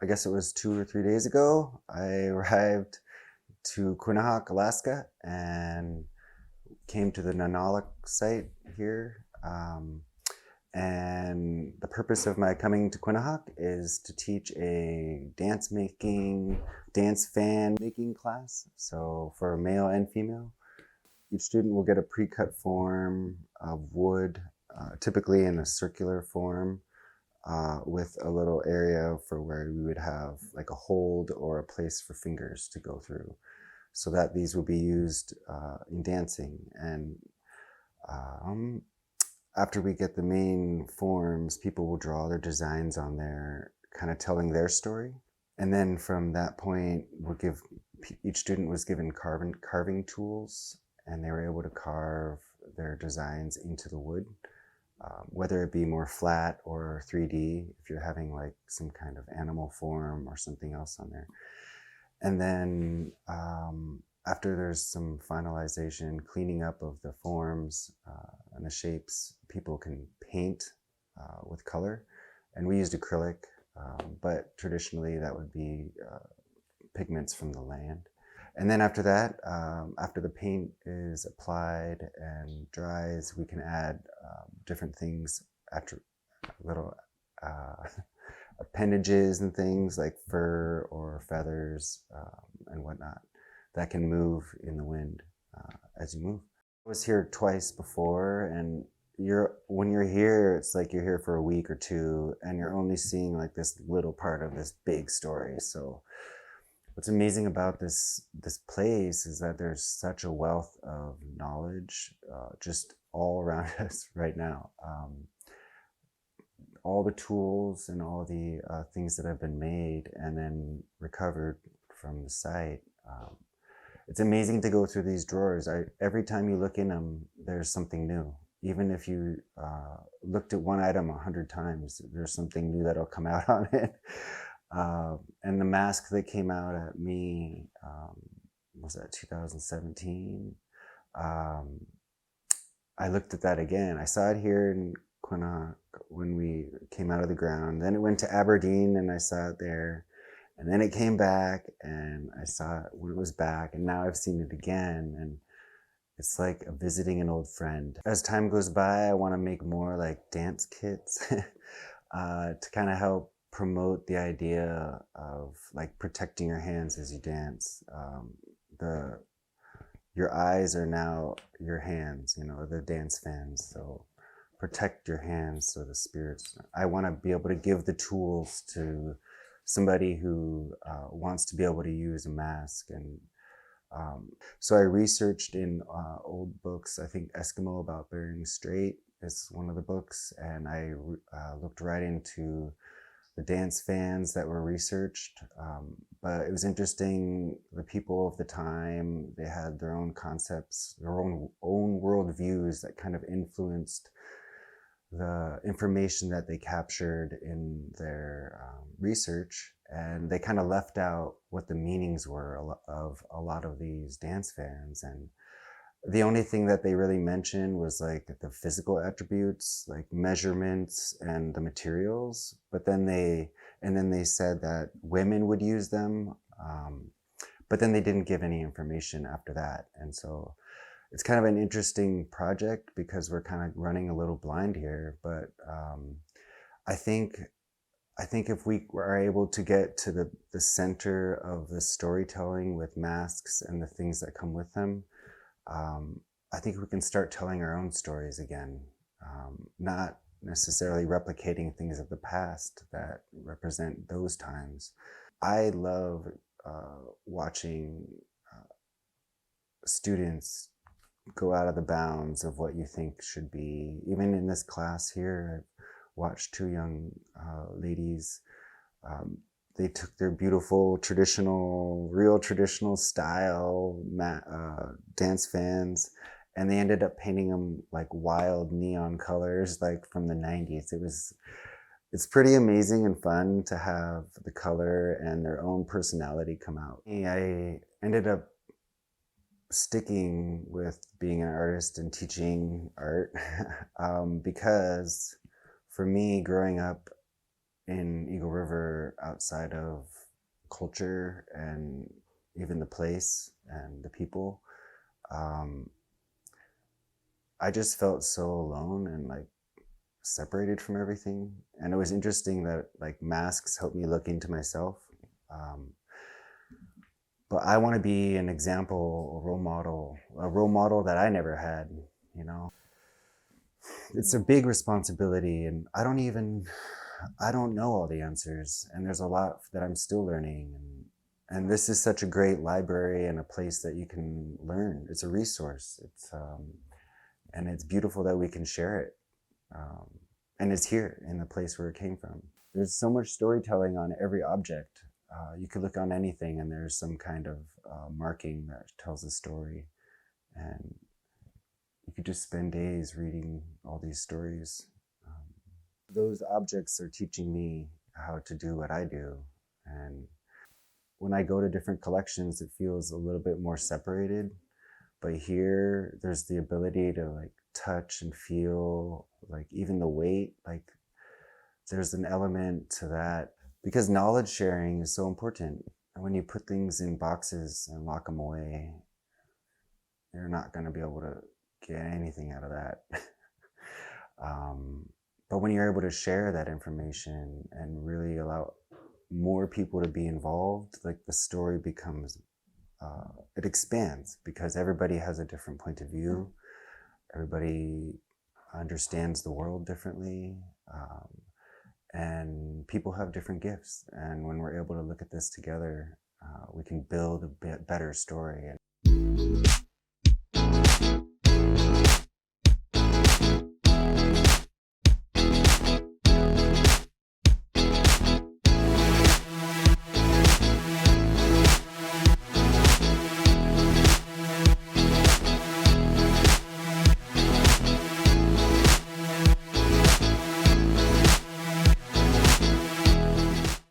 I guess it was 2 or 3 days ago, I arrived to Quinhagak, Alaska, and came to the Nanalik site here. And the purpose of my coming to Quinhagak is to teach a dance fan making class. So for male and female, each student will get a pre-cut form of wood, typically in a circular form, with a little area for where we would have like a hold or a place for fingers to go through, so that these will be used in dancing. And after we get the main forms, people will draw their designs on there, kind of telling their story. And then from that point, each student was given carving tools, and they were able to carve their designs into the wood. Whether it be more flat or 3D, if you're having like some kind of animal form or something else on there. And then after there's some finalization, cleaning up of the forms and the shapes, people can paint with color. And we used acrylic, but traditionally that would be pigments from the land. And then after that, after the paint is applied and dries, we can add different things, little appendages and things like fur or feathers and whatnot that can move in the wind as you move. I was here twice before, and when you're here, it's like you're here for a week or two, and you're only seeing like this little part of this big story. So what's amazing about this place is that there's such a wealth of knowledge just all around us right now. All the tools and all the things that have been made and then recovered from the site. It's amazing to go through these drawers. Every time you look in them, there's something new. Even if you looked at one item 100 times, there's something new that'll come out on it. And the mask that came out at me, was that 2017? I looked at that again. I saw it here in Quinhagak when we came out of the ground. Then it went to Aberdeen and I saw it there. And then it came back and I saw it when it was back. And now I've seen it again. And it's like visiting an old friend. As time goes by, I want to make more like dance kits to kind of help promote the idea of like protecting your hands as you dance. Your eyes are now your hands, the dance fans. So protect your hands so the spirits. I want to be able to give the tools to somebody who wants to be able to use a mask. And so I researched in old books. I think Eskimo About Bearing Straight is one of the books, and I looked right into the dance fans that were researched. But it was interesting, the people of the time, they had their own concepts, their own world views that kind of influenced the information that they captured in their research. And they kind of left out what the meanings were of a lot of these dance fans. And the only thing that they really mentioned was like the physical attributes, like measurements and the materials. But then they said that women would use them, but then they didn't give any information after that. And so it's kind of an interesting project because we're kind of running a little blind here. But I think if we are able to get to the center of the storytelling with masks and the things that come with them, I think we can start telling our own stories again, not necessarily replicating things of the past that represent those times. I love watching students go out of the bounds of what you think should be. Even in this class here, I've watched two young ladies. They took their beautiful real traditional style dance fans, and they ended up painting them like wild neon colors, like from the 90s. It's pretty amazing and fun to have the color and their own personality come out. I ended up sticking with being an artist and teaching art because for me, growing up in Eagle River outside of culture and even the place and the people. I just felt so alone and like separated from everything. And it was interesting that like masks helped me look into myself. Um, but I want to be an example, a role model that I never had, you know. It's a big responsibility, and I don't know all the answers, and there's a lot that I'm still learning. And this is such a great library and a place that you can learn. It's a resource. And it's beautiful that we can share it. And it's here in the place where it came from. There's so much storytelling on every object. You could look on anything and there's some kind of marking that tells a story. And you could just spend days reading all these stories. Those objects are teaching me how to do what I do. And when I go to different collections, it feels a little bit more separated. But here, there's the ability to like touch and feel, like even the weight, like there's an element to that, because knowledge sharing is so important. And when you put things in boxes and lock them away, you're not going to be able to get anything out of that. But when you're able to share that information and really allow more people to be involved, like the story becomes, it expands because everybody has a different point of view. Everybody understands the world differently. And people have different gifts. And when we're able to look at this together, we can build a bit better story. And